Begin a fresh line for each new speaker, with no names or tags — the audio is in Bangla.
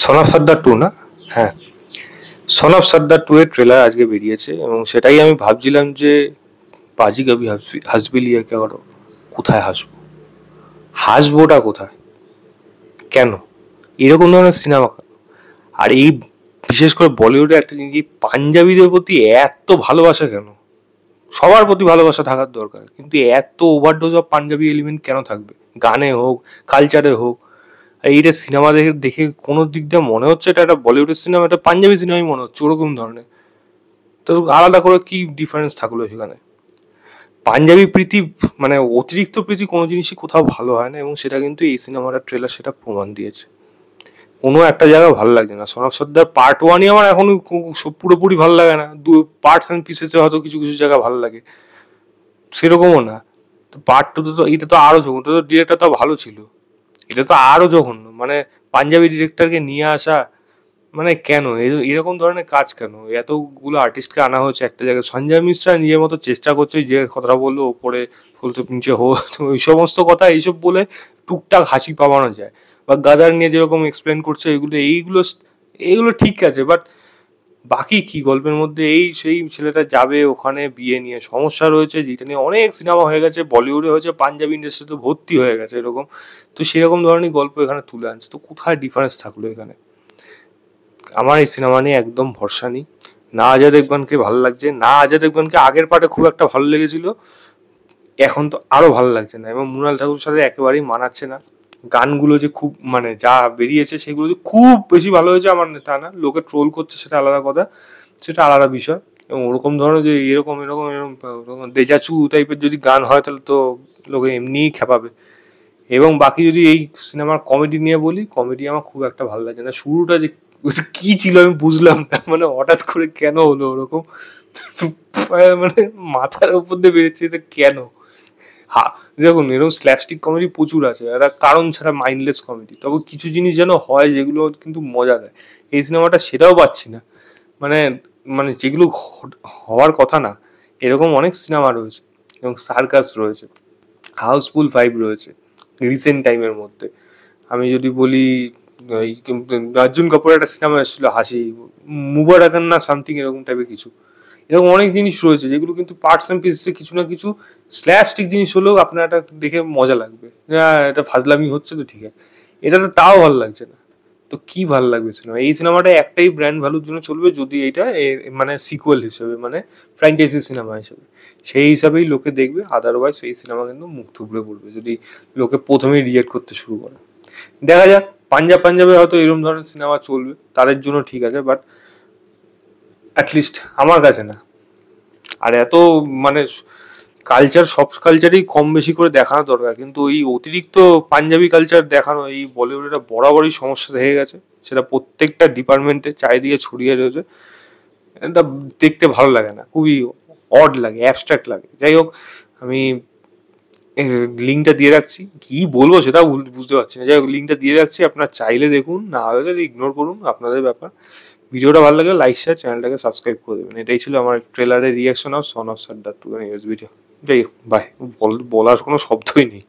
সন অফ সর্দার 2 না? হ্যাঁ, সন অফ সর্দার 2 এর ট্রেলার আজকে বেরিয়েছে এবং সেটাই আমি ভাবছিলাম যে বাজি কবি হাসবি লিয়ে কে করো, কোথায় হাসবো? হাসবোটা কোথায়? কেন? এরকম ধরনের সিনেমা আর এই বিশেষ করে বলিউডে একটা জিনিস, এই পাঞ্জাবিদের প্রতি এত ভালোবাসা কেন? সবার প্রতি ভালোবাসা থাকার দরকার, কিন্তু এত ওভারডোজ অফ পাঞ্জাবি এলিমেন্ট কেন থাকবে? গানে হোক, কালচারে হোক। আর এইটা সিনেমা দেখে দেখে কোনো দিক দিয়ে মনে হচ্ছে এটা একটা বলিউডের সিনেমা, একটা পাঞ্জাবি সিনেমাই মনে হচ্ছে ওরকম ধরনের। তো আলাদা করে কি ডিফারেন্স থাকলো সেখানে? পাঞ্জাবি প্রীতি মানে অতিরিক্ত প্রীতি কোনো জিনিসই কোথাও ভালো হয় না, এবং সেটা কিন্তু এই সিনেমাটার ট্রেলার সেটা প্রমাণ দিয়েছে। কোনো একটা জায়গা ভালো লাগছে না। সন অফ সর্দার পার্ট 1ই আমার এখনো পুরোপুরি ভালো লাগে না, পার্টস অ্যান্ড পিসেসে হয়তো কিছু কিছু জায়গা ভালো লাগে, সেরকমও না। তো পার্ট 2 তো এটা তো আরো জঘন্য, তো ডিরেক্টর তো ভালো ছিল, এটা তো আরো জঘন্য। মানে পাঞ্জাবি ডিরেক্টরকে নিয়ে আসা, মানে কেন এরকম ধরনের কাজ কেন? এতগুলো আর্টিস্টকে আনা হচ্ছে একটা জায়গায়, সঞ্জয় মিশ্রা নিজের মতো চেষ্টা করছে, যে কথাটা বললো ওপরে ফুলতে নিচে হো, ওই সমস্ত কথা এইসব বলে টুকটাক হাসি পাওয়ানো যায়। বা গাদার নিয়ে যেরকম এক্সপ্লেন করছে, এইগুলো এইগুলো ঠিক আছে, বাট বাকি কি গল্পের মধ্যে এই সেই ছেলেটা যাবে ওখানে বিয়ে নিয়ে সমস্যা রয়েছে, যেটা নিয়ে অনেক সিনেমা হয়ে গেছে, বলিউডে হয়েছে, পাঞ্জাবি ইন্ডাস্ট্রিতে ভর্তি হয়ে গেছে এরকম। তো সেরকম ধরনের গল্প এখানে তুলে আনছে, তো কোথায় ডিফারেন্স থাকলো এখানে? আমার এই সিনেমা নিয়ে একদম ভরসা নেই। না অজয় দেবগনকে ভালো লাগছে, না অজয় দেবগনকে আগের পার্টে খুব একটা ভালো লেগেছিল, এখন তো আরো ভালো লাগছে না, এবং মৃণাল ঠাকুর সাথে একেবারেই মানাচ্ছে না। গানগুলো যে খুব মানে যা বেরিয়েছে সেগুলো যে খুব বেশি ভালো হয়েছে আমার তা না, লোকে ট্রোল করছে সেটা আলাদা কথা, সেটা আলাদা বিষয়। এবং ওরকম ধরনের যে এরকম এরকম এরকম দেজাচু টাইপের যদি গান হয় তাহলে তো লোকে এমনিই খেপাবে। এবং বাকি যদি এই সিনেমার কমেডি নিয়ে বলি, কমেডি আমার খুব একটা ভালো লাগছে না। শুরুটা যে ওটা কি ছিল আমি বুঝলাম না, মানে হঠাৎ করে কেন হলো ওরকম, মানে মাথার উপর দিয়ে বেরোচ্ছে এটা কেন? হা, দেখুন এরকম স্ল্যাপস্টিক কমেডি প্রচুর আছে, একটা কারণ ছাড়া মাইন্ডলেস কমেডি, তবে কিছু জিনিস যেন হয় যেগুলো কিন্তু মজা দেয়। এই সিনেমাটা সেটাও পাচ্ছি না। মানে মানে যেগুলো হওয়ার কথা না, এরকম অনেক সিনেমা রয়েছে, এবং সার্কাস রয়েছে, হাউসফুল 5 রয়েছে রিসেন্ট টাইমের মধ্যে। আমি যদি বলি এই অর্জুন কাপুরের একটা সিনেমা এসেছিল হাসি, মুবারাকান না সামথিং এরকম টাইপের কিছু, এরকম অনেক জিনিস রয়েছে যেগুলো কিন্তু পার্টস অ্যান্ড পিসে কিছু না কিছু স্ল্যাপস্টিক জিনিস হলেও আপনার একটা দেখে মজা লাগবে, হ্যাঁ এটা ফাজলামি হচ্ছে তো ঠিক আছে। এটা তো তাও ভালো লাগছে না। তো কি ভালো লাগবে সিনেমা? এই সিনেমাটা একটাই ব্র্যান্ড ভ্যালুর জন্য চলবে, যদি এটা মানে সিকুয়েল হিসেবে, মানে ফ্র্যাঞ্চাইজি সিনেমা হিসেবে, সেই হিসাবেই লোকে দেখবে। আদারওয়াইজ এই সিনেমা কিন্তু মুখ থুবড়ে পড়বে যদি লোকে প্রথমেই রিজেক্ট করতে শুরু করে। দেখা যাক, পাঞ্জাবে হয়তো এরকম ধরনের সিনেমা চলবে, তাদের জন্য ঠিক আছে, বাট অ্যাটলিস্ট আমার কাছে না। আর এত মানে কালচার, সব কালচারই কম বেশি করে দেখানো দরকার, কিন্তু এই অতিরিক্ত পাঞ্জাবি কালচার দেখানো এই বলিউডের বরাবরই সমস্যা হয়ে গেছে, সেটা প্রত্যেকটা ডিপার্টমেন্টে চারিদিকে ছড়িয়ে রয়েছে। এটা দেখতে ভালো লাগে না, খুবই অড লাগে, অ্যাবস্ট্রাক্ট লাগে। যাই হোক, আমি লিঙ্কটা দিয়ে রাখছি, কি বলবো সেটাও বুঝতে পারছি না। যাই হোক, লিঙ্কটা দিয়ে রাখছি, আপনারা চাইলে দেখুন, না হলে ইগনোর করুন, আপনাদের ব্যাপার। ভিডিওটা ভালো লাগলে লাইক শেয়ার, চ্যানেলটাকে সাবস্ক্রাইব করে দেবেন। এটাই ছিল আমার ট্রেলারের reaction of son of Sardaar 2 video. যাই হোক, বাই। বলার কোনো শব্দই নেই।